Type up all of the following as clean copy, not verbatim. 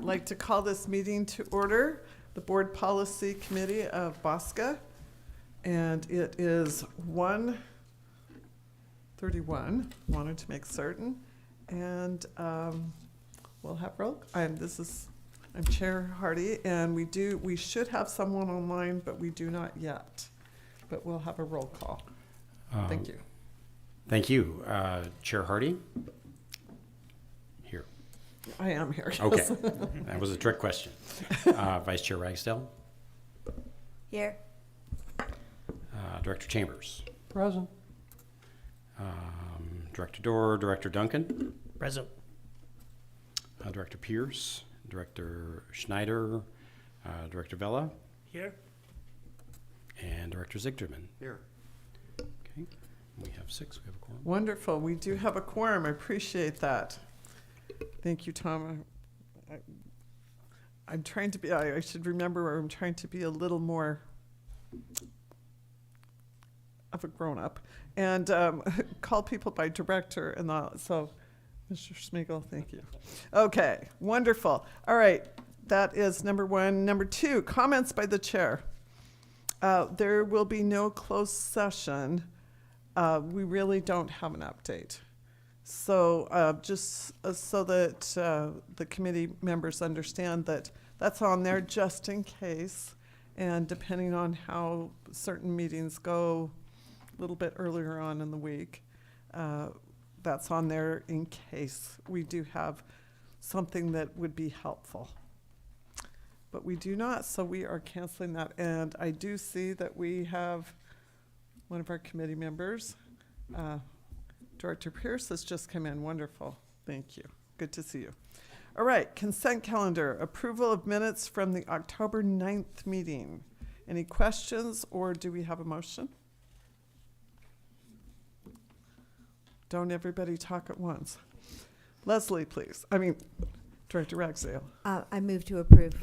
like to call this meeting to order, the Board Policy Committee of BOSCA, and it is 1:31. Wanted to make certain, and we'll have roll. I'm Chair Hardy, and we should have someone online, but we do not yet. But we'll have a roll call. Thank you. Thank you, Chair Hardy. Here. I am here. Yes. Okay, that was a trick question. Vice Chair Ragsdale. Here. Director Chambers. Present. Director Dorr, Director Duncan. Present. Director Pierce, Director Schneider, Director Vella, Here. and Director Zichterman. Here. Okay, we have 6. We have a quorum. Wonderful. We do have a quorum. I appreciate that. Thank you, Tom. I'm trying to be, I should remember, I'm trying to be a little more of a grown-up and call people by director and all. So, Mr. Smeagol, thank you. Okay, wonderful. All right, that is number 1. Number 2, comments by the chair. There will be no closed session. We really don't have an update. So just so that the committee members understand that that's on there just in case. And depending on how certain meetings go a little bit earlier on in the week, that's on there in case we do have something that would be helpful. But we do not, so we are canceling that. And I do see that we have one of our committee members, Director Pierce, has just come in. Wonderful. Thank you. Good to see you. All right, consent calendar. Approval of minutes from the October 9th meeting. Any questions, or do we have a motion? Don't everybody talk at once. Leslie, please. Director Ragsdale. I move to approve.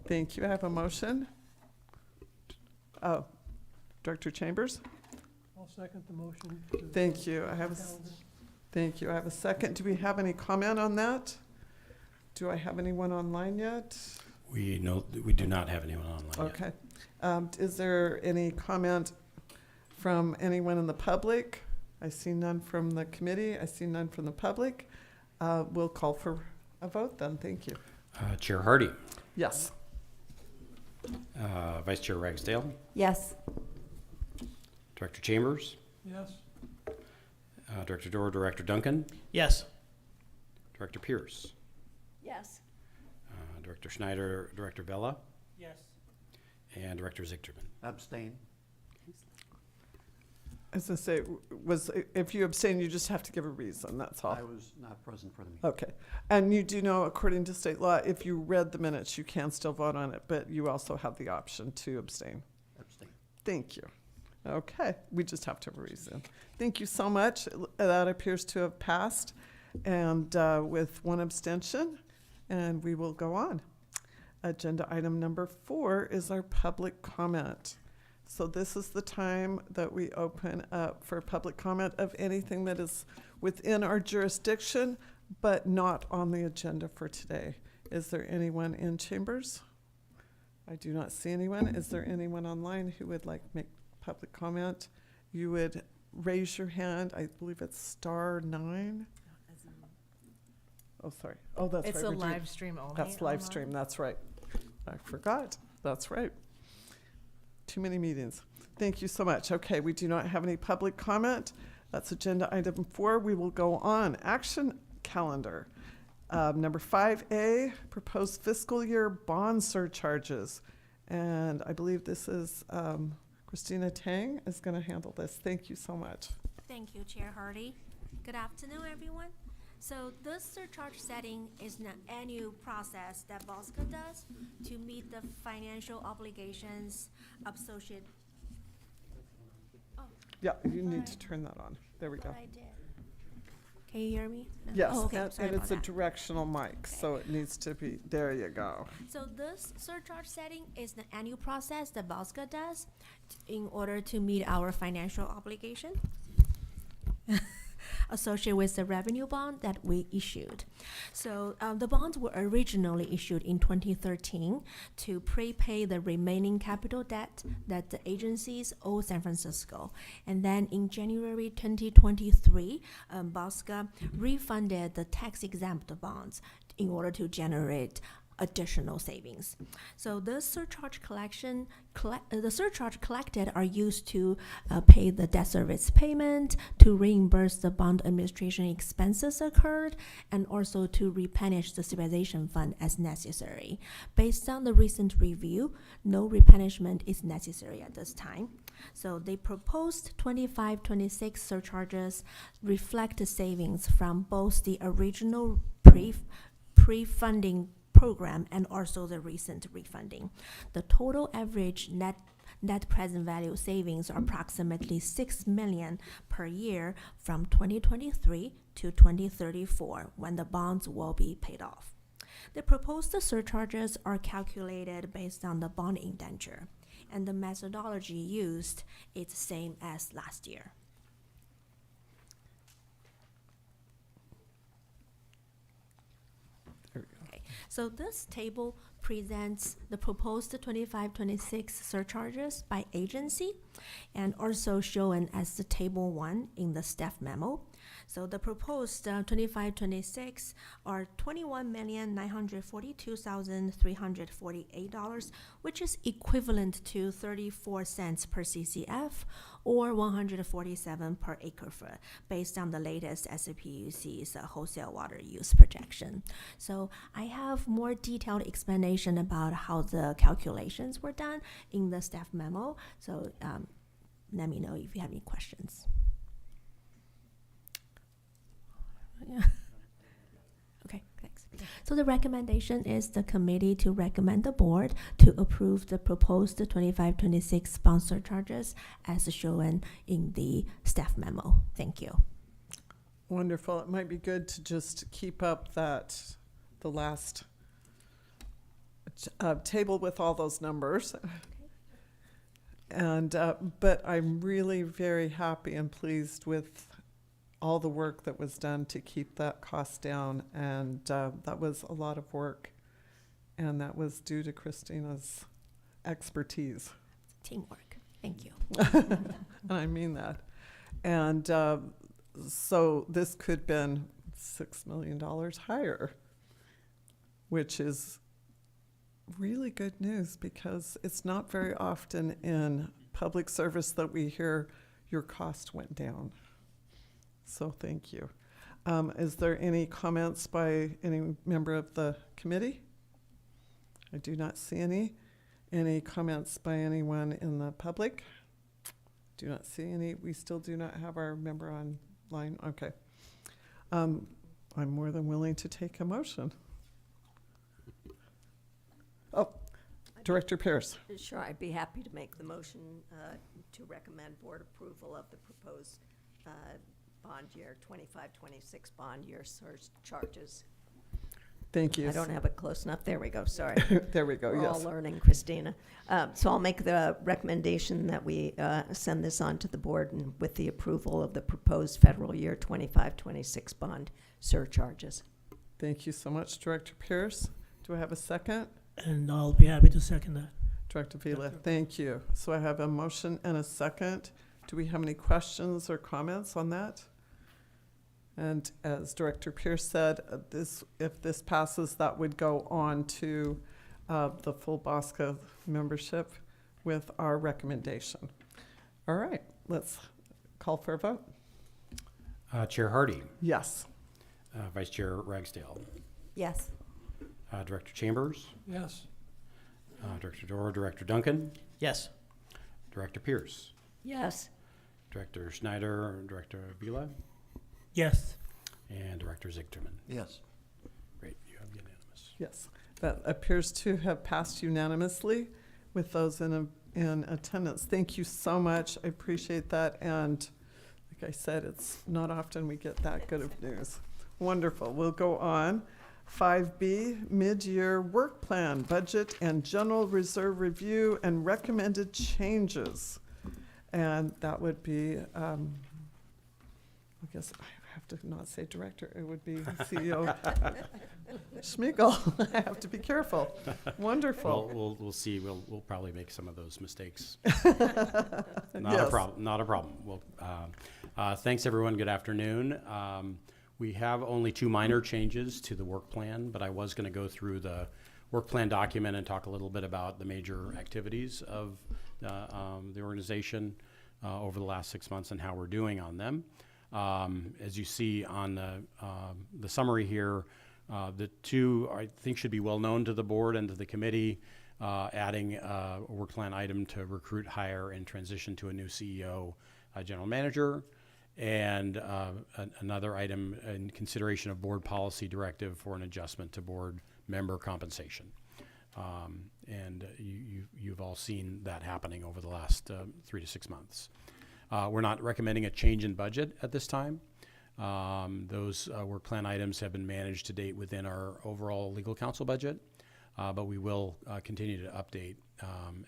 Thank you. I have a motion. Director Chambers. I'll second the motion. Thank you. Thank you. I have a second. Do we have any comment on that? Do I have anyone online yet? We do not have anyone online Okay. Is there any comment from anyone in the public? I see none from the committee. I see none from the public. We'll call for a vote then. Thank you. yet. Chair Hardy. Yes. Vice Chair Ragsdale. Yes. Director Chambers. Yes. Director Dorr, Director Duncan. Yes. Director Pierce. Yes. Director Schneider, Director Vella, Yes. and Director Zichterman. Abstain. As I say, if you abstain, you just have to give a reason. That's all. I was not present for the meeting. Okay. And you do know, according to state law, if you read the minutes, you can still vote on it, but you also have the option to abstain. Abstain. Thank you. Okay. We just have to have a reason. Thank you so much. That appears to have passed, and with one abstention, and we will go on. Agenda item number 4 is our public comment. So this is the time that we open up for public comment of anything that is within our jurisdiction, but not on the agenda for today. Is there anyone in chambers? I do not see anyone. Is there anyone online who would like to make public comment? You would raise your hand. I believe it's *9. Oh, sorry. Oh, that's It's right. a We're doing- live stream only. That's live online. stream. That's right. I forgot. That's right. Too many meetings. Thank you so much. Okay, we do not have any public comment. That's agenda item 4. We will go on. Action calendar. Number 5A, proposed fiscal year bond surcharges. And I believe this is Christina Tang is going to handle this. Thank you so much. Thank you, Chair Hardy. Good afternoon, everyone. So this surcharge setting is an annual process that BOSCA does to meet the financial obligations associated. Yeah, you need Alright. to turn that on. There we go. What I did. Can you hear me? No? Yes, Oh, okay. Sorry and it's a about that. directional mic, so it needs to be, there you go. So this surcharge setting is the annual process that BOSCA does in order to meet our financial obligation. associated with the revenue bond that we issued. So the bonds were originally issued in 2013 to prepay the remaining capital debt that the agencies owe San Francisco. And then in January 2023, BOSCA refunded the tax-exempt bonds in order to generate additional savings. So the surcharge collected are used to pay the debt service payment, to reimburse the bond administration expenses incurred, and also to replenish the stabilization fund as necessary. Based on the recent review, no replenishment is necessary at this time. So the proposed 25-26 surcharges reflect the savings from both the original pre-funding program and also the recent refunding. The total average net present value savings are approximately $6 million per year from 2023 to 2034 when the bonds will be paid off. The proposed surcharges are calculated based on the bond indenture, and the methodology used is the same as last year. So this table presents the proposed 25-26 surcharges by agency and also shown as the table 1 in the staff memo. So the proposed 25-26 are $21,942,348, which is equivalent to 34 cents per CCF or 147 per acre foot, based on the latest SCPUC's wholesale water use projection. So I have more detailed explanation about how the calculations were done in the staff memo. So let me know if you have any questions. Yeah. Okay, thanks. So the recommendation is the committee to recommend the board to approve the proposed 25-26 bond surcharges as shown in the staff memo. Thank you. Wonderful. It might be good to just keep up the last table with all those numbers. And but I'm really very happy and pleased with all the work that was done to keep that cost down, and that was a lot of work, and that was due to Christina's expertise. Teamwork. Thank you. And I mean that. And so this could have been $6 million higher, which is really good news because it's not very often in public service that we hear your cost went down. So thank you. Is there any comments by any member of the committee? I do not see any. Any comments by anyone in the public? Do not see any. We still do not have our member online. Okay. I'm more than willing to take a motion. Oh, Director Pierce. Sure, I'd be happy to make the motion to recommend board approval of the proposed bond year 25-26 bond year surcharges. Thank you. I don't have it close enough. There we go. Sorry. There we go. We're all Yes. learning, Christina. So I'll make the recommendation that we send this on to the board and with the approval of the proposed federal year 25-26 bond surcharges. Thank you so much, Director Pierce. Do I have a second? And I'll be happy to second that. Director Vila, thank you. So I have a motion and a second. Do we have any questions or comments on that? And as Director Pierce said, if this passes, that would go on to the full BOSCA membership with our recommendation. All right, let's call for a vote. Chair Hardy, Yes. Vice Chair Ragsdale, Yes. Director Chambers, Yes. Director Dorr, Director Duncan, Yes. Director Pierce, Yes. Director Schneider, Director Vila, Yes. and Director Zichterman. Yes. Great, you have unanimous. Yes, that appears to have passed unanimously with those in attendance. Thank you so much. I appreciate that. And like I said, it's not often we get that good of news. Wonderful. We'll go on. 5B, mid-year work plan, budget and general reserve review and recommended changes. And that would be, I guess I have to not say director, it would be CEO Schmiegel. I have to be careful. Wonderful. Well, we'll see. We'll probably make some of those mistakes. Not a Yes. problem. Not a problem. Well, thanks everyone. Good afternoon. We have only 2 minor changes to the work plan, but I was going to go through the work plan document and talk a little bit about the major activities of the organization over the last 6 months and how we're doing on them. As you see on the summary here, the 2 I think should be well known to the board and to the committee, adding a work plan item to recruit, hire, and transition to a new CEO, general manager, and another item in consideration of board policy directive for an adjustment to board member compensation. And you've all seen that happening over the last 3 to 6 months. We're not recommending a change in budget at this time. Those work plan items have been managed to date within our overall legal counsel budget, but we will continue to update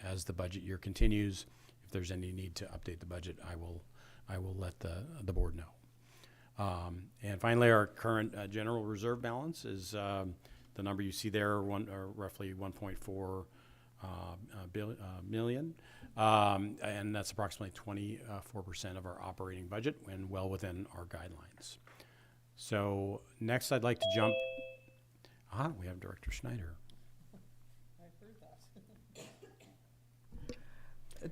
as the budget year continues. If there's any need to update the budget, I will let the board know. And finally, our current general reserve balance is the number you see there, roughly 1.4 million. And that's approximately 24% of our operating budget and well within our guidelines. So next I'd like to jump. We have Director Schneider.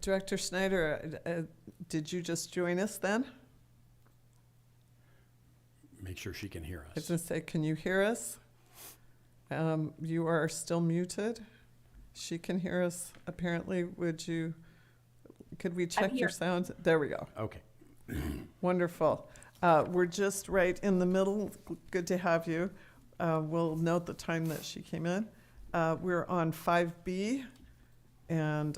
Director Schneider, did you just join us then? Make sure she can hear I was us. going to say, can you hear us? You are still muted. She can hear us, apparently. Could we check your sound? There we go. Okay. Wonderful. We're just right in the middle. Good to have you. We'll note the time that she came in. We're on 5B, and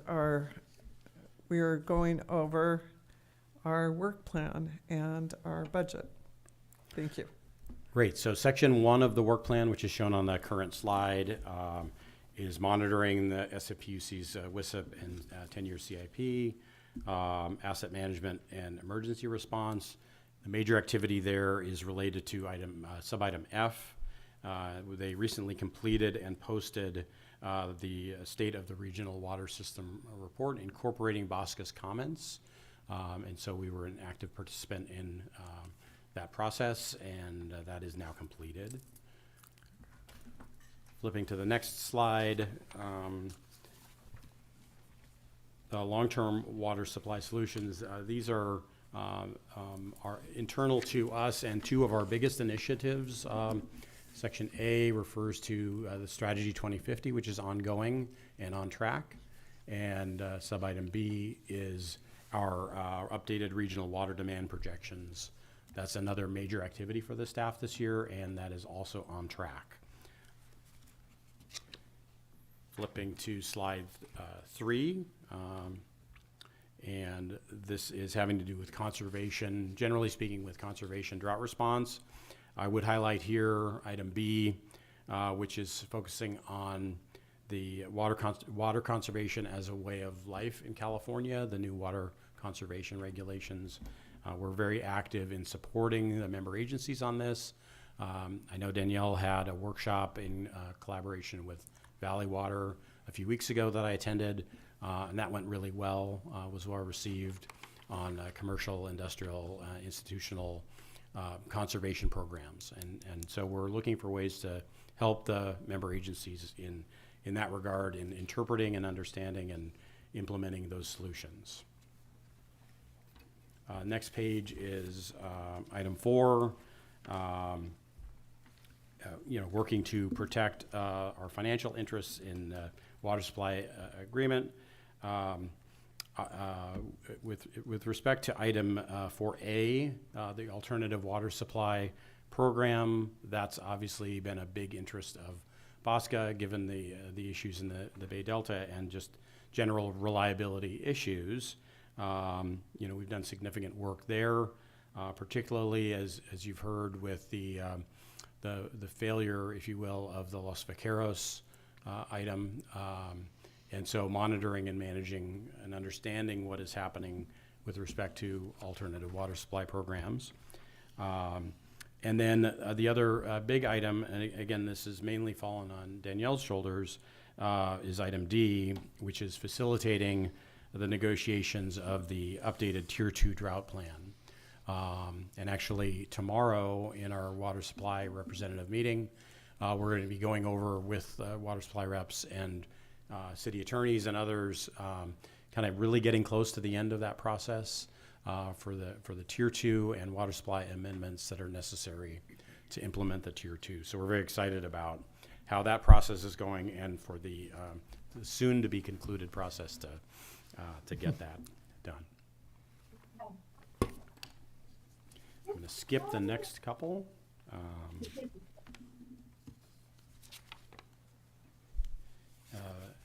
we are going over our work plan and our budget. Thank you. Great. So section 1 of the work plan, which is shown on the current slide, is monitoring the SFPUC's WISIP and 10-year CIP, asset management and emergency response. The major activity there is related to sub-item F. They recently completed and posted the State of the Regional Water System report incorporating BOSCA's comments. And so we were an active participant in that process, and that is now completed. Flipping to the next slide, the long-term water supply solutions. These are internal to us and 2 of our biggest initiatives. Section A refers to the Strategy 2050, which is ongoing and on track. And sub-item B is our updated regional water demand projections. That's another major activity for the staff this year, and that is also on track. Flipping to slide 3, and this is having to do with conservation, generally speaking with conservation drought response. I would highlight here item B, which is focusing on the water conservation as a way of life in California, the new water conservation regulations. We're very active in supporting the member agencies on this. I know Danielle had a workshop in collaboration with Valley Water a few weeks ago that I attended, and that went really well, was well received on commercial, industrial, institutional conservation programs. And so we're looking for ways to help the member agencies in that regard in interpreting and understanding and implementing those solutions. Next page is item 4, working to protect our financial interests in water supply agreement. With respect to item 4A, the alternative water supply program, that's obviously been a big interest of BOSCA given the issues in the Bay Delta and just general reliability issues. We've done significant work there, particularly as you've heard with the failure, if you will, of the Los Vaqueros item. And so monitoring and managing and understanding what is happening with respect to alternative water supply programs. And then the other big item, and again, this is mainly fallen on Danielle's shoulders, is item D, which is facilitating the negotiations of the updated Tier 2 drought plan. And actually, tomorrow in our water supply representative meeting, we're going to be going over with water supply reps and city attorneys and others, kind of really getting close to the end of that process for the Tier 2 and water supply amendments that are necessary to implement the Tier 2. So we're very excited about how that process is going and for the soon-to-be concluded process to get that done. I'm going to skip the next couple.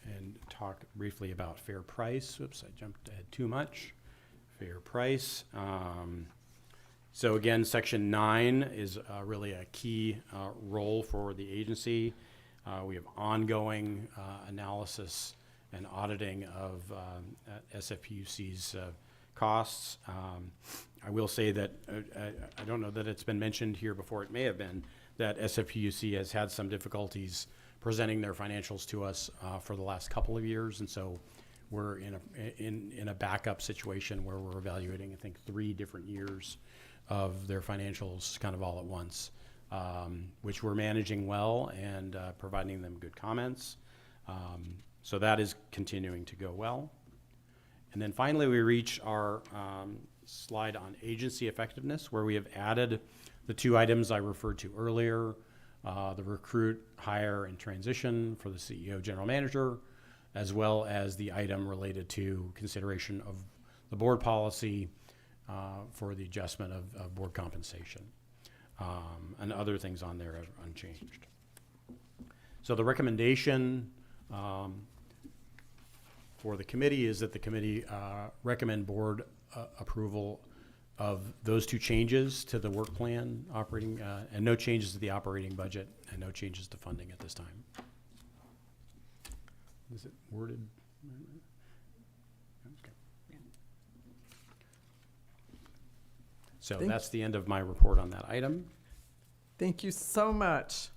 And talk briefly about fair price. Oops, I jumped ahead too much. Fair price. So again, Section 9 is really a key role for the agency. We have ongoing analysis and auditing of SFPUC's costs. I will say that I don't know that it's been mentioned here before. It may have been that SFPUC has had some difficulties presenting their financials to us for the last couple of years, and so we're in a backup situation where we're evaluating, I think, 3 different years of their financials kind of all at once, which we're managing well and providing them good comments. So that is continuing to go well. And then finally, we reach our slide on agency effectiveness, where we have added the 2 items I referred to earlier, the recruit, hire, and transition for the CEO, general manager, as well as the item related to consideration of the board policy for the adjustment of board compensation. And other things on there are unchanged. So the recommendation for the committee is that the committee recommend board approval of those 2 changes to the work plan operating, and no changes to the operating budget and no changes to funding at this time. Is it worded? Okay. So that's the end of my report on that item. Thank you so much.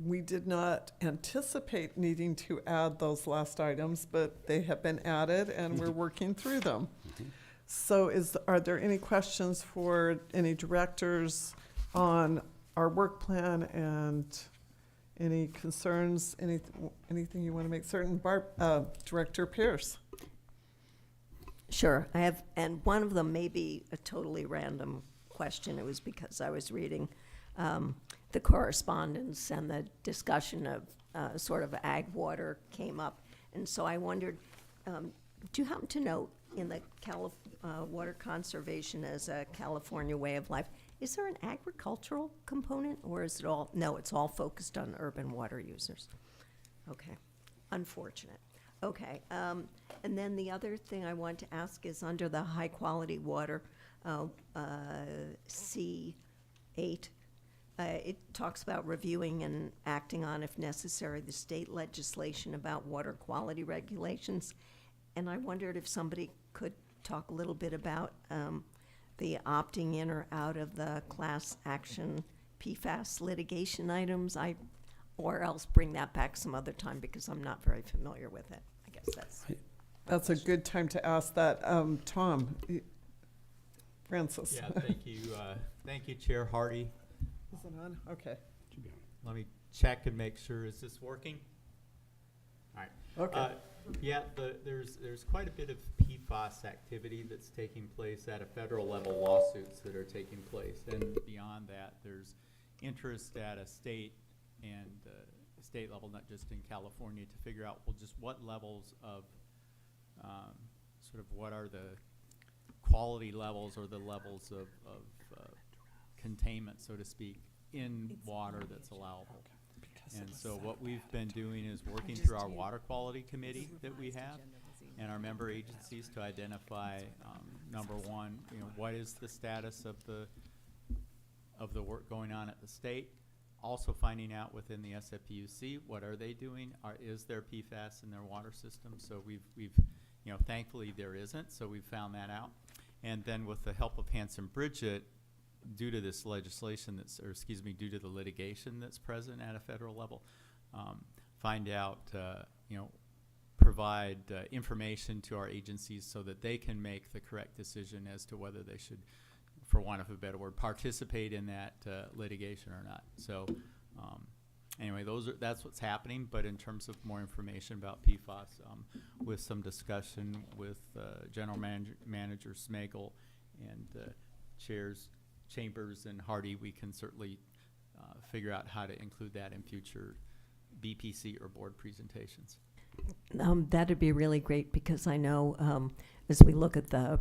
We did not anticipate needing to add those last items, but they have been added and we're working through them. So are there any questions for any directors on our work plan and any concerns, anything you want to make certain? Director Pierce. Sure, I have, and one of them may be a totally random question. It was because I was reading the correspondence and the discussion of sort of ag water came up. And so I wondered, do you happen to know in the water conservation as a California way of life, is there an agricultural component, or is it all, no, it's all focused on urban water users? Okay, unfortunate. Okay, and then the other thing I want to ask is under the high quality water, C8, it talks about reviewing and acting on, if necessary, the state legislation about water quality regulations. And I wondered if somebody could talk a little bit about the opting in or out of the class action PFAS litigation items, or else bring that back some other time because I'm not very familiar with it. I guess That's a good time to ask that. Tom, Francis. Yeah, thank you. Thank you, Chair Hardy. Is it on? Okay. Let me check and make sure. Is this working? All right. Okay. Yeah, there's quite a bit of PFAS activity that's taking place at a federal level, lawsuits that are taking place, and beyond that, there's interest at a state and state level, not just in California, to figure out, well, just what levels of sort of what are the quality levels or the levels of containment, so to speak, in water that's allowable. And so what we've been doing is working through our water quality committee that we have and our member agencies to identify, number one, what is the status of the work going on at the state. Also finding out within the SFPUC, what are they doing? Is there PFAS in their water system? So we've thankfully there isn't, so we've found that out. And then with the help of Hanson Bridget, due to this legislation due to the litigation that's present at a federal level, find out, provide information to our agencies so that they can make the correct decision as to whether they should, for want of a better word, participate in that litigation or not. So anyway, that's what's happening. But in terms of more information about PFAS, with some discussion with General Manager Smagel and Chairs Chambers and Hardy, we can certainly figure out how to include that in future BPC or board presentations. That'd be really great, because I know as we look at the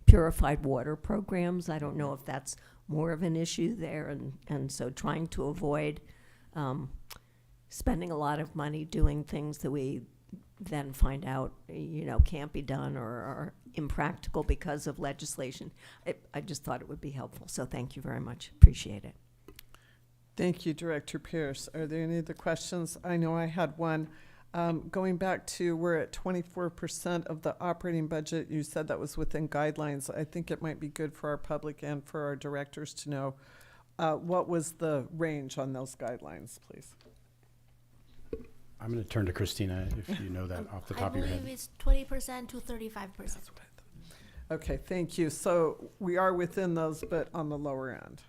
purified water programs, I don't know if that's more of an issue there, and so trying to avoid spending a lot of money doing things that we then find out, can't be done or are impractical because of legislation. I just thought it would be helpful, so thank you very much. Appreciate it. Thank you, Director Pierce. Are there any other questions? I know I had one. Going back to, we're at 24% of the operating budget. You said that was within guidelines. I think it might be good for our public and for our directors to know what was the range on those guidelines, please. I'm going to turn to Christina if you know that off the top of your I head. believe it's 20% to 35%. Okay, thank you. So we are within those, but on the lower end.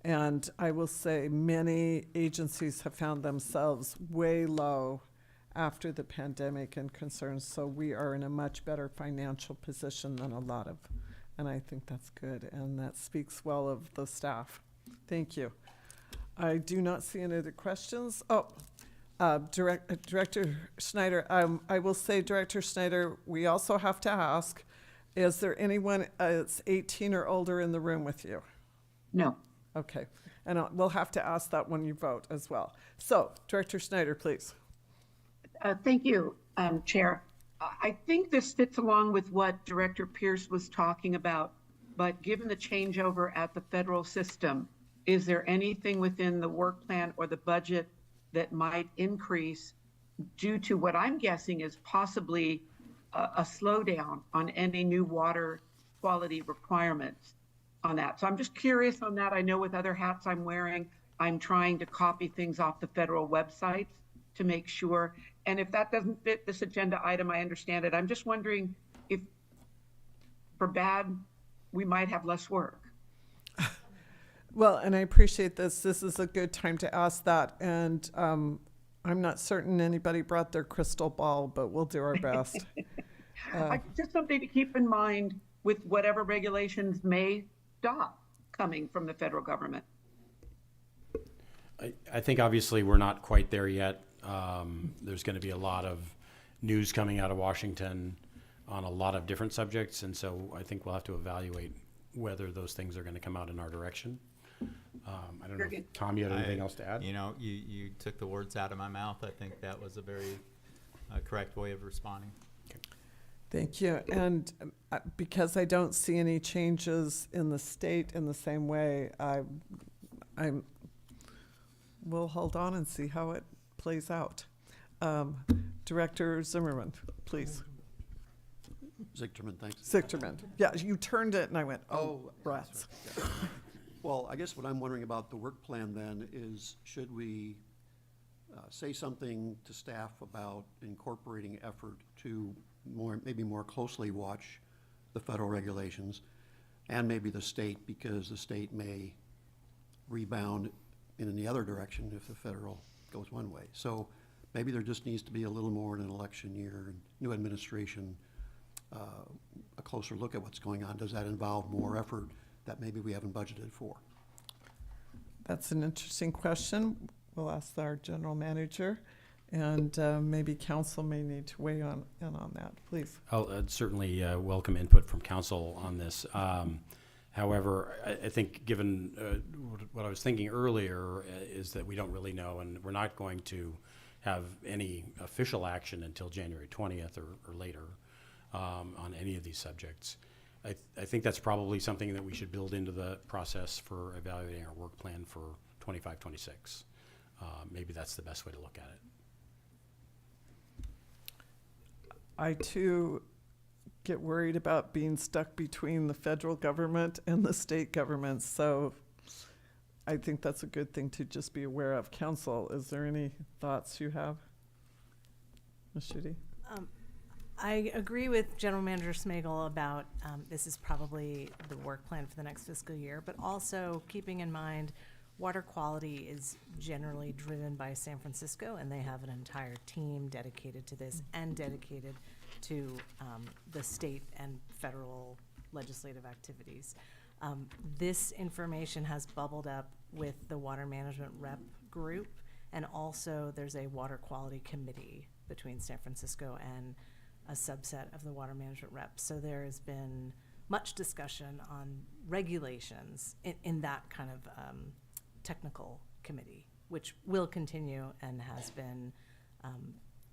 And I will say many agencies have found themselves way low after the pandemic and concerns. So we are in a much better financial position than a lot of, and I think that's good. And that speaks well of the staff. Thank you. I do not see any other questions. Director Schneider, I will say, Director Schneider, we also have to ask, is there anyone that's 18 or older in the room with you? No. Okay, and we'll have to ask that when you vote as well. So, Director Schneider, please. Thank you, Chair. I think this fits along with what Director Pierce was talking about, but given the changeover at the federal system, is there anything within the work plan or the budget that might increase due to what I'm guessing is possibly a slowdown on any new water quality requirements on that? So I'm just curious on that. I know with other hats I'm wearing, I'm trying to copy things off the federal websites to make sure. And if that doesn't fit this agenda item, I understand it. I'm just wondering if, for bad, we might have less work. Well, and I appreciate this. This is a good time to ask that. And I'm not certain anybody brought their crystal ball, but we'll do our best. Just something to keep in mind with whatever regulations may stop coming from the federal government. I think obviously we're not quite there yet. There's going to be a lot of news coming out of Washington on a lot of different subjects, and so I think we'll have to evaluate whether those things are going to come out in our direction. I don't know if, Tom, you had anything else to add? You took the words out of my mouth. I think that was a very correct way of responding. Thank you. And because I don't see any changes in the state in the same way, we'll hold on and see how it plays out. Director Zimmerman, please. Zichterman, thanks. Zichterman. Yeah, you turned it and I went, Oh, rats. sorry. Yeah. Well, I guess what I'm wondering about the work plan then is, should we say something to staff about incorporating effort to maybe more closely watch the federal regulations and maybe the state, because the state may rebound in the other direction if the federal goes one way. So maybe there just needs to be a little more in an election year and new administration, a closer look at what's going on. Does that involve more effort that maybe we haven't budgeted for? That's an interesting question. We'll ask our general manager, and maybe council may need to weigh in on that. Please. I'll certainly welcome input from council on this. However, I think given what I was thinking earlier is that we don't really know, and we're not going to have any official action until January 20th or later on any of these subjects. I think that's probably something that we should build into the process for evaluating our work plan for 25-26. Maybe that's the best way to look at it. I too get worried about being stuck between the federal government and the state government. So I think that's a good thing to just be aware of. Counsel, is there any thoughts you have? Ms. Schutte? I agree with General Manager Smagel about this is probably the work plan for the next fiscal year, but also keeping in mind water quality is generally driven by San Francisco, and they have an entire team dedicated to this and dedicated to the state and federal legislative activities. This information has bubbled up with the water management rep group, and also there's a water quality committee between San Francisco and a subset of the water management reps. So there has been much discussion on regulations in that kind of technical committee, which will continue and has been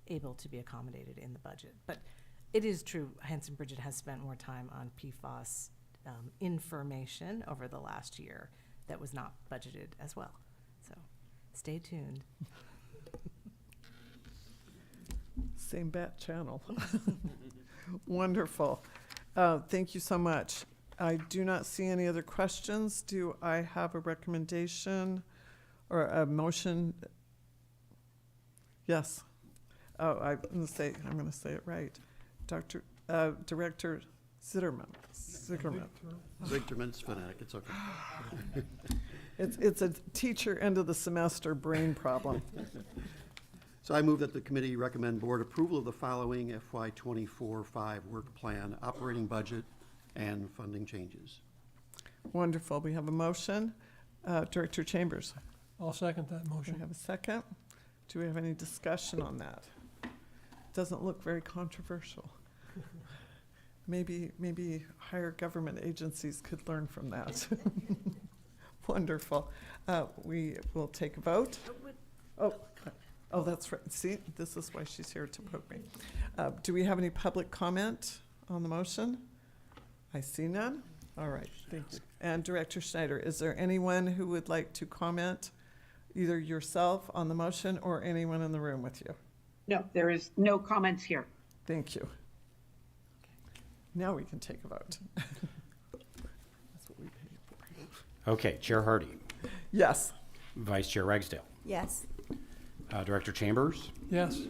able to be accommodated in the budget. But it is true, Hanson-Bridget has spent more time on PFAS information over the last year that was not budgeted as well. So stay tuned. Same bat channel. Wonderful. Thank you so much. I do not see any other questions. Do I have a recommendation or a motion? Yes. Oh, I'm going to say it right. Director Zitterman. Zigterman's phonetic, it's okay. It's a teacher end of the semester brain problem. So I move that the committee recommend board approval of the following FY '24-5 work plan, operating budget, and funding changes. Wonderful. We have a motion. Director Chambers. I'll second that Do we motion. have a second? Do we have any discussion on that? Doesn't look very controversial. Maybe higher government agencies could learn from that. Wonderful. We will take a vote. Oh, that's right. See, this is why she's here to poke me. Do we have any public comment on the motion? I see none. All right, thank you. And Director Schneider, is there anyone who would like to comment, either yourself on the motion or anyone in the room with you? No, there is no comments here. Thank you. Now we can take a vote. That's what we paid for. Okay, Chair Hardy, Yes. Vice Chair Ragsdale, Yes. Director Chambers, Yes.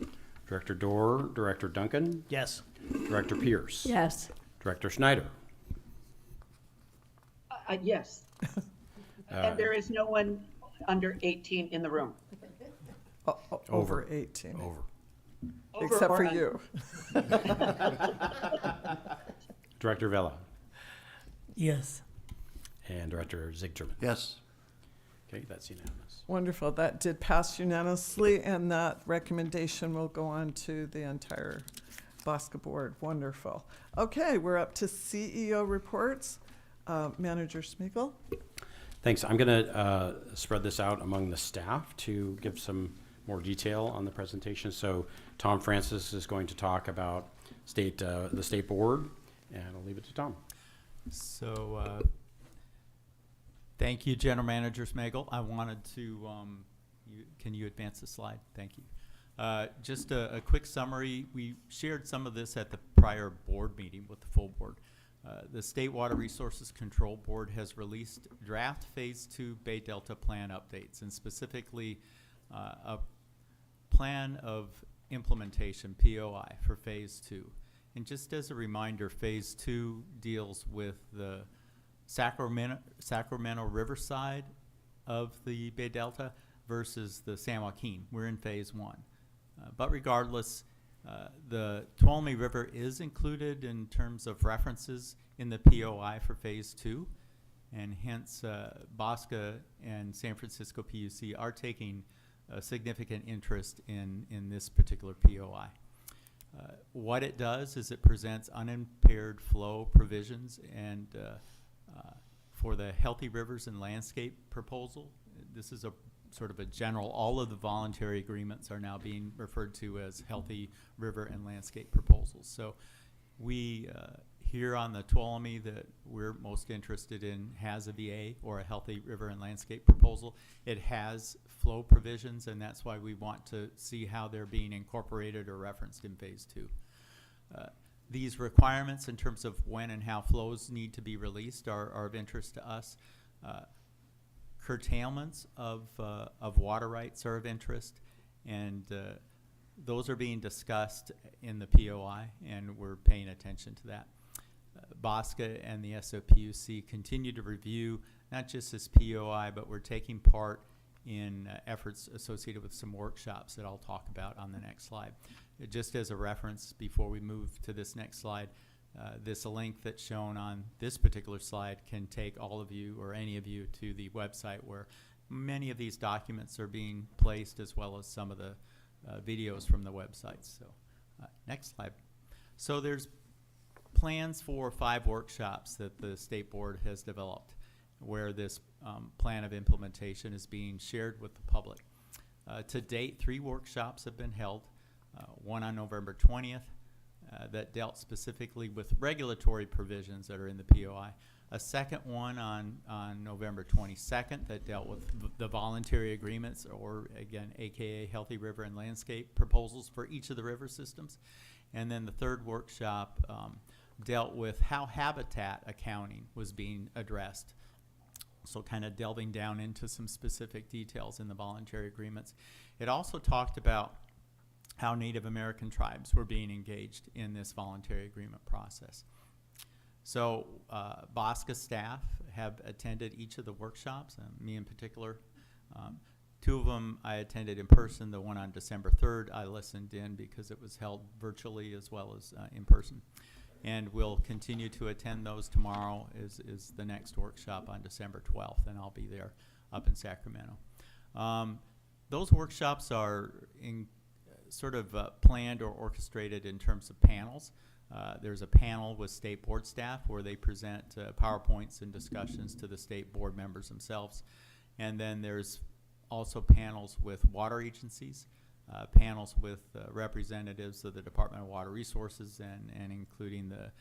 Director Dorr, Director Duncan, Yes. Director Pierce. Yes. Director Schneider. Yes. And there is no one under 18 in the room. Over 18. Over. Over Except or for under. you. Director Vela Yes. and Director Zigterman. Yes. Okay, that's unanimous. Wonderful. That did pass unanimously, and that recommendation will go on to the entire BOSCA board. Wonderful. Okay, we're up to CEO reports. Manager Smigel. Thanks. I'm going to spread this out among the staff to give some more detail on the presentation. So Tom Francis is going to talk about the state board, and I'll leave it to Tom. So, thank you, General Manager Smagel. I wanted to, can you advance the slide? Thank you. Just a quick summary. We shared some of this at the prior board meeting with the full board. The State Water Resources Control Board has released draft Phase 2 Bay Delta plan updates, and specifically a plan of implementation, POI, for Phase 2. And just as a reminder, Phase 2 deals with the Sacramento Riverside of the Bay Delta versus the San Joaquin. We're in Phase 1. But regardless, the Tuolumne River is included in terms of references in the POI for Phase 2, and hence BOSCA and San Francisco PUC are taking a significant interest in this particular POI. What it does is it presents unimpaired flow provisions and for the Healthy Rivers and Landscape proposal. This is a sort of a general, all of the voluntary agreements are now being referred to as Healthy River and Landscape proposals. So we here on the Tuolumne that we're most interested in has a VA or a Healthy River and Landscape proposal. It has flow provisions, and that's why we want to see how they're being incorporated or referenced in Phase 2. these requirements in terms of when and how flows need to be released are of interest to us. Curtailments of water rights are of interest, and those are being discussed in the POI, and we're paying attention to that. BOSCA and the SOPUC continue to review not just this POI, but we're taking part in efforts associated with some workshops that I'll talk about on the next slide. Just as a reference, before we move to this next slide, this link that's shown on this particular slide can take all of you or any of you to the website where many of these documents are being placed, as well as some of the videos from the websites. So next slide. So there's plans for 5 workshops that the State Board has developed where this plan of implementation is being shared with the public. To date, 3 workshops have been held, one on November 20th that dealt specifically with regulatory provisions that are in the POI, a second one on November 22nd that dealt with the voluntary agreements, or again, AKA Healthy River and Landscape proposals for each of the river systems. And then the third workshop dealt with how habitat accounting was being addressed. So kind of delving down into some specific details in the voluntary agreements. It also talked about how Native American tribes were being engaged in this voluntary agreement process. So BOSCA staff have attended each of the workshops, me in particular. 2 of them I attended in person. The one on December 3rd I listened in because it was held virtually as well as in person. And we'll continue to attend those. Tomorrow is the next workshop on December 12th, and I'll be there up in Sacramento. Those workshops are in sort of planned or orchestrated in terms of panels. There's a panel with State Board staff where they present PowerPoints and discussions to the State Board members themselves. And then there's also panels with water agencies, panels with representatives of the Department of Water Resources and including the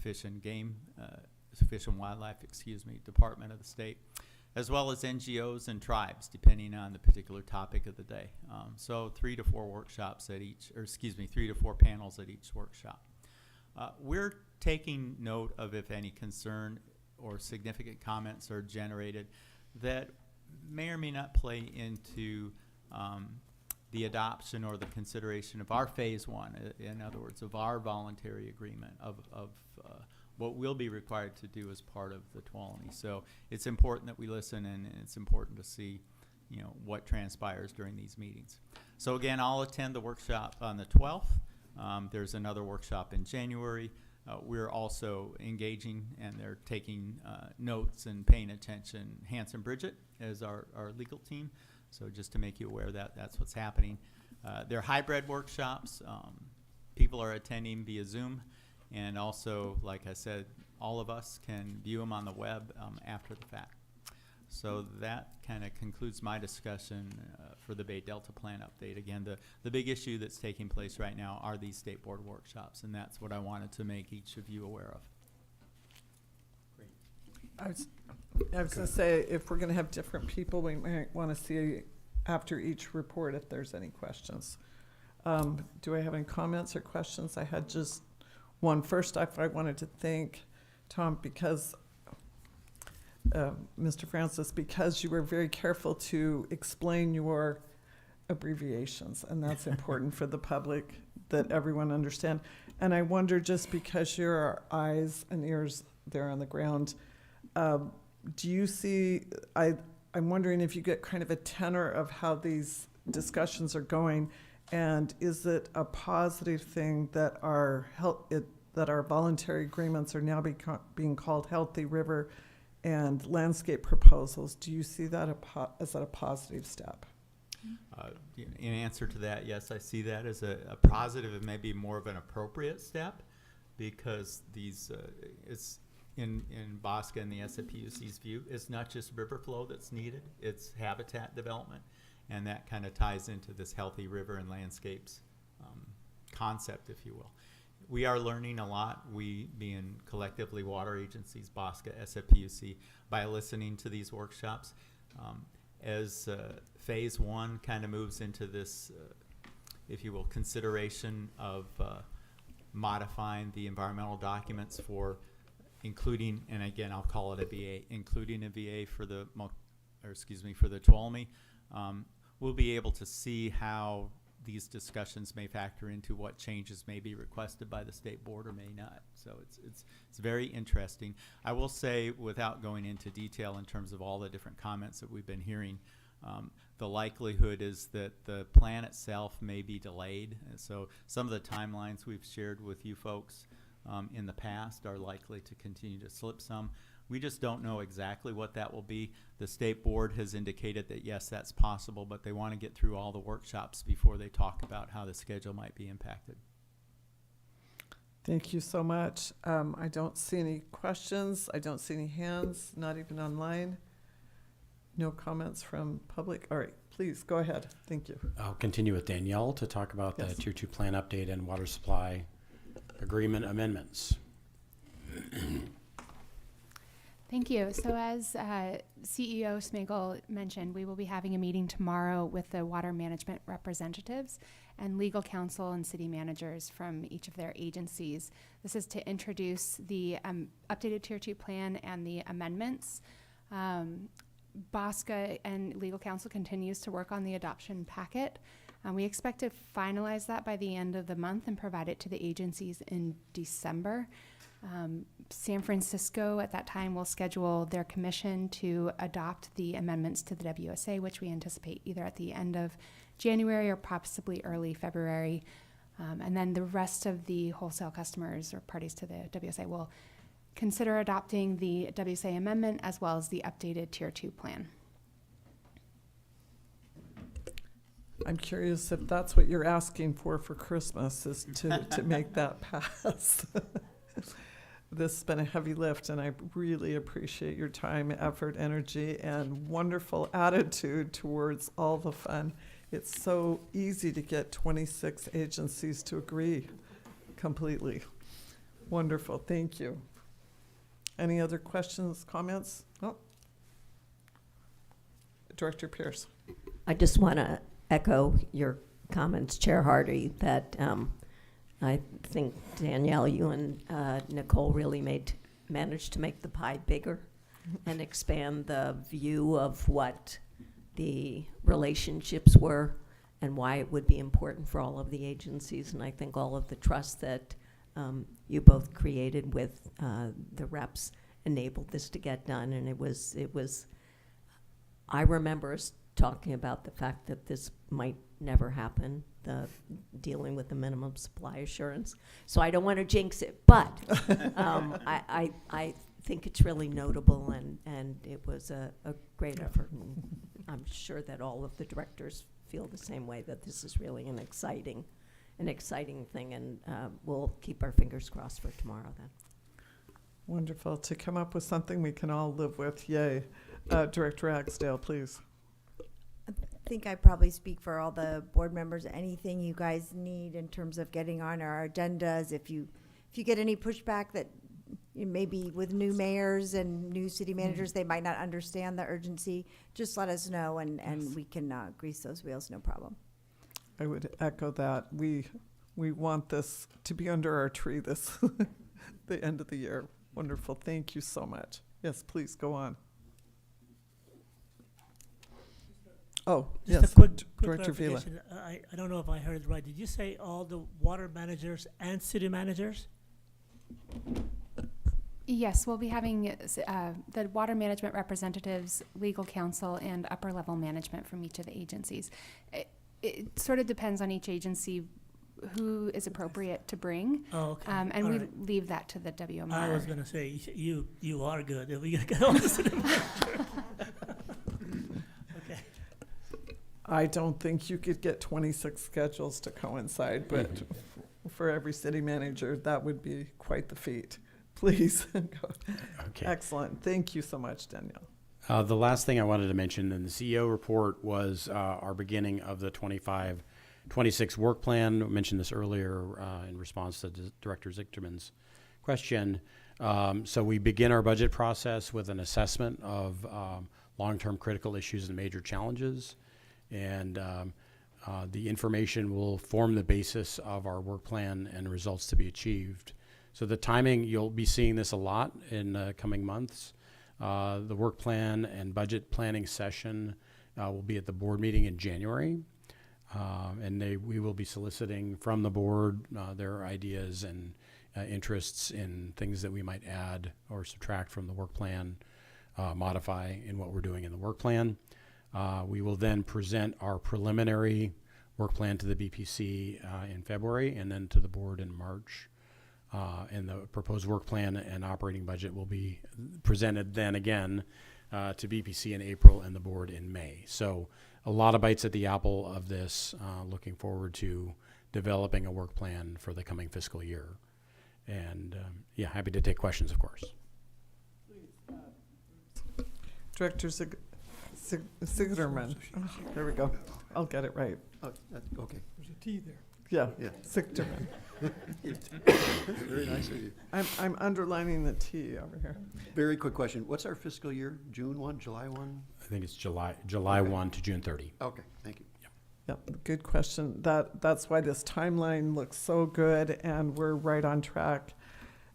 Fish and Wildlife, Department of the state, as well as NGOs and tribes, depending on the particular topic of the day. So 3 to 4 workshops at each, 3 to 4 panels at each workshop. We're taking note of if any concern or significant comments are generated that may or may not play into the adoption or the consideration of our phase 1, in other words, of our voluntary agreement, of what we'll be required to do as part of the Tuolumne. So it's important that we listen, and it's important to see, what transpires during these meetings. So again, I'll attend the workshop on the 12th. There's another workshop in January. We're also engaging, and they're taking notes and paying attention. Hans and Bridget as our legal team. So just to make you aware that that's what's happening. They're hybrid workshops. People are attending via Zoom. And also, like I said, all of us can view them on the web after the fact. So that kind of concludes my discussion for the Bay Delta Plan update. Again, the big issue that's taking place right now are these State Board workshops, and that's what I wanted to make each of you aware of. Great. I was going to say, if we're going to have different people, we might want to see after each report if there's any questions. Do I have any comments or questions? I had just one. First off, I wanted to thank Tom because Mr. Francis, because you were very careful to explain your abbreviations, and that's important for the public, that everyone understand. And I wonder, just because your eyes and ears there on the ground, do you see, I'm wondering if you get kind of a tenor of how these discussions are going, and is it a positive thing that our voluntary agreements are now being called Healthy River and Landscape proposals? Do you see that as a positive step? In answer to that, yes, I see that as a positive and maybe more of an appropriate step, because these it's in BOSCA and the SFPUC's view, it's not just river flow that's needed, it's habitat development, and that kind of ties into this Healthy River and Landscapes concept, if you will. We are learning a lot, we being collectively water agencies, BOSCA, SFPUC, by listening to these workshops. As phase 1 kind of moves into this, if you will, consideration of modifying the environmental documents for including, and again, I'll call it a VA, including a VA for the, for the Tuolumne. We'll be able to see how these discussions may factor into what changes may be requested by the state board or may not. So it's very interesting. I will say, without going into detail in terms of all the different comments that we've been hearing, the likelihood is that the plan itself may be delayed. And so some of the timelines we've shared with you folks in the past are likely to continue to slip some. We just don't know exactly what that will be. The state board has indicated that yes, that's possible, but they want to get through all the workshops before they talk about how the schedule might be impacted. Thank you so much. I don't see any questions. I don't see any hands, not even online. No comments from public. All right, please go ahead. Thank you. I'll continue with Danielle to talk about Yes. the Tier 2 plan update and water supply agreement amendments. Thank you. So as CEO Smigel mentioned, we will be having a meeting tomorrow with the water management representatives and legal counsel and city managers from each of their agencies. This is to introduce the updated Tier 2 plan and the amendments. BOSCA and legal counsel continues to work on the adoption packet. We expect to finalize that by the end of the month and provide it to the agencies in December. San Francisco at that time will schedule their commission to adopt the amendments to the WSA, which we anticipate either at the end of January or possibly early February. And then the rest of the wholesale customers or parties to the WSA will consider adopting the WSA amendment as well as the updated Tier 2 plan. I'm curious if that's what you're asking for Christmas, is to make that pass. This has been a heavy lift, and I really appreciate your time, effort, energy, and wonderful attitude towards all the fun. It's so easy to get 26 agencies to agree completely. Wonderful. Thank you. Any other questions, comments? Oh. Director Pierce. I just want to echo your comments, Chair Hardy, that I think, Danielle, you and Nicole really managed to make the pie bigger and expand the view of what the relationships were and why it would be important for all of the agencies. And I think all of the trust that you both created with the reps enabled this to get done. And it was, I remember us talking about the fact that this might never happen, the dealing with the minimum supply assurance. So I don't want to jinx it, but I think it's really notable, and it was a great effort. And I'm sure that all of the directors feel the same way, that this is really an exciting thing, and we'll keep our fingers crossed for tomorrow then. Wonderful. To come up with something we can all live with. Yay. Director Axdale, please. I think I probably speak for all the board members. Anything you guys need in terms of getting on our agendas, if you get any pushback that maybe with new mayors and new city managers, they might not understand the urgency, just let us know, and we can grease those wheels, no problem. I would echo that. We want this to be under our tree this the end of the year. Wonderful. Thank you so much. Yes, please go on. Oh, Just yes, a quick Director Vila. clarification. I don't know if I heard it right. Did you say all the water managers and city managers? Yes, we'll be having the water management representatives, legal counsel, and upper level management from each of the agencies. It sort of depends on each agency who is appropriate to bring. Oh, okay. And All we right. leave that to the WMR. I was going to say, you are good. If we get all the city managers. Okay. I don't think you could get 26 schedules to coincide, but for every city manager, that would be quite the feat. Please. Go. Okay. Excellent. Thank you so much, Danielle. The last thing I wanted to mention in the CEO report was our beginning of the 25-26 work plan. I mentioned this earlier in response to Director Zichterman's question. So we begin our budget process with an assessment of long-term critical issues and major challenges. And The information will form the basis of our work plan and results to be achieved. So the timing, you'll be seeing this a lot in the coming months. The work plan and budget planning session will be at the board meeting in January. And we will be soliciting from the board their ideas and interests in things that we might add or subtract from the work plan, modify in what we're doing in the work plan. We will then present our preliminary work plan to the BPC in February and then to the board in March. And the proposed work plan and operating budget will be presented then again to BPC in April and the board in May. So a lot of bites at the apple of this, looking forward to developing a work plan for the coming fiscal year. And yeah, happy to take questions, of course. Director Sigerman. Oh, there we go. I'll get it right. Okay. There's a T there. Yeah, Yeah. Sigerman. Very nice of you. I'm underlining the T over here. Very quick question. What's our fiscal year? June 1, July 1? I think it's July 1 to June 30. Okay, thank you. Yep, good question. That's why this timeline looks so good and we're right on track.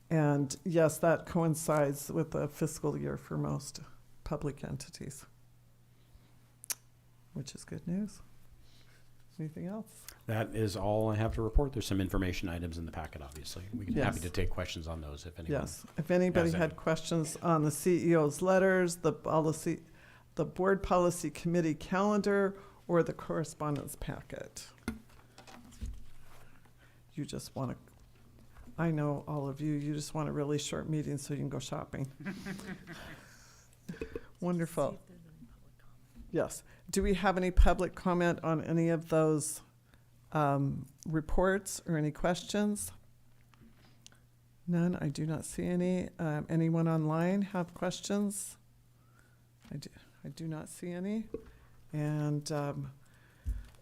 And yes, that coincides with the fiscal year for most public entities, which is good news. Anything else? That is all I have to report. There's some information items in the packet, obviously. We'd be happy Yes. to take questions on those if anyone. Yes, if anybody has had any. questions on the CEO's letters, the board policy committee calendar, or the correspondence packet. You just want to, I know all of you, you just want a really short meeting so you can go shopping. Wonderful. Yes. Do we have any public comment on any of those reports or any questions? None. I do not see any. Anyone online have questions? I do not see any. And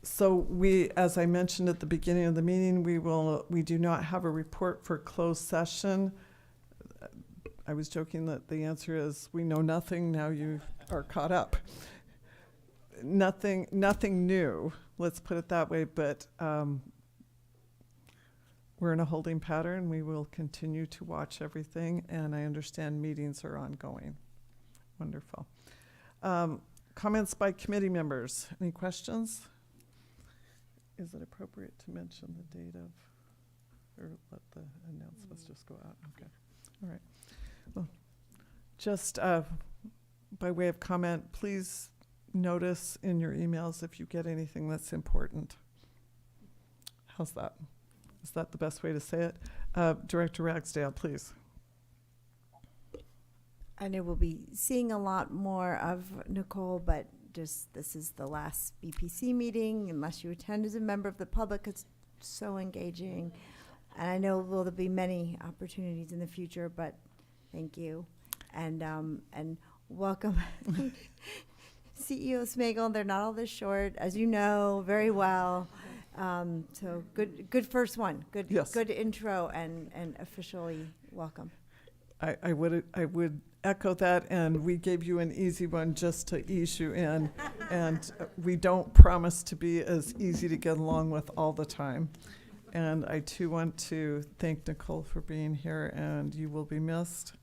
so we, as I mentioned at the beginning of the meeting, we do not have a report for closed session. I was joking that the answer is we know nothing. Now you are caught up. Nothing new. Let's put it that way. But we're in a holding pattern. We will continue to watch everything, and I understand meetings are ongoing. Wonderful. Comments by committee members. Any questions? Is it appropriate to mention the date of, or let the announcements just go out? Okay. All right. Well, just by way of comment, please notice in your emails if you get anything that's important. How's that? Is that the best way to say it? Director Ragsdale, please. I know we'll be seeing a lot more of Nicole, but just this is the last BPC meeting, unless you attend as a member of the public. It's so engaging. And I know there'll be many opportunities in the future, but thank you. And welcome. CEO Smagel, they're not all this short, as you know very well. So good first one. Good, Yes. Good intro and officially welcome. I would echo that, and we gave you an easy one just to ease you in, and we don't promise to be as easy to get along with all the time. And I too want to thank Nicole for being here, and you will be missed.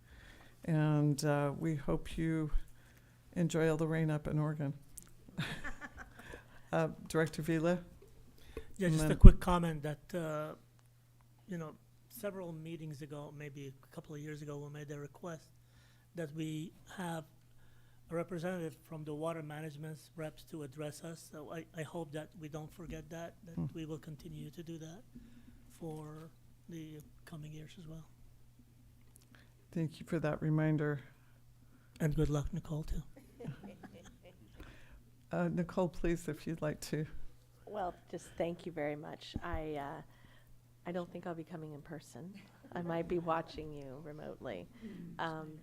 And we hope you enjoy all the rain up in Oregon. Director Vila? Yeah, just And a then- quick comment that, several meetings ago, maybe a couple of years ago, we made a request that we have a representative from the water management's reps to address us. So I hope that we don't forget that we will continue to do that for the coming years as well. Thank you for that reminder. And good luck, Nicole, too. Nicole, please, if you'd like to. Well, just thank you very much. I don't think I'll be coming in person. I might be watching you remotely.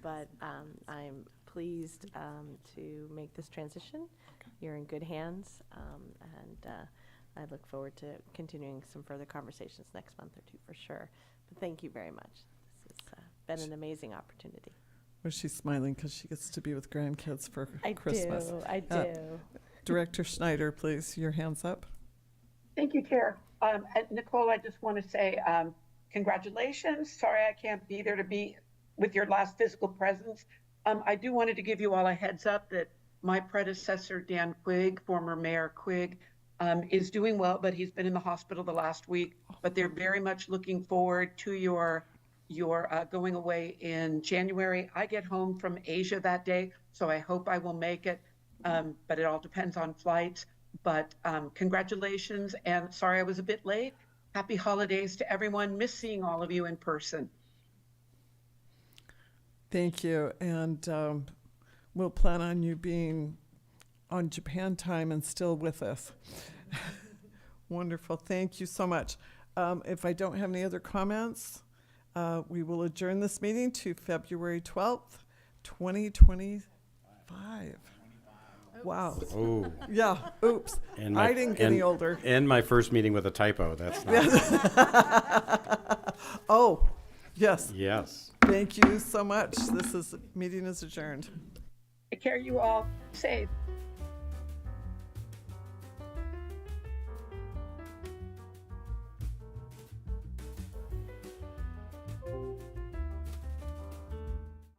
But I'm pleased to make this transition. You're in good hands. And I look forward to continuing some further conversations next month or two for sure. But thank you very much. This has been an amazing opportunity. Was she smiling because she gets to be with grandkids for I Christmas? do. Director Schneider, please, your hands up. Thank you, Chair. And Nicole, I just want to say congratulations. Sorry I can't be there to be with your last fiscal presence. I do wanted to give you all a heads up that my predecessor, Dan Quigg, former Mayor Quigg, is doing well, but he's been in the hospital the last week. But they're very much looking forward to your going away in January. I get home from Asia that day, so I hope I will make it, but it all depends on flights. But congratulations, and sorry I was a bit late. Happy holidays to everyone. Miss seeing all of you in person. Thank you, and we'll plan on you being on Japan time and still with us. Wonderful, thank you so much. If I don't have any other comments, we will adjourn this meeting to February 12th, 2025. Wow. Oh. Yeah, oops. And I didn't get any older. And my first meeting with a typo, that's not. Oh, yes. Yes. Thank you so much. Meeting is adjourned. Take care, you all. Safe.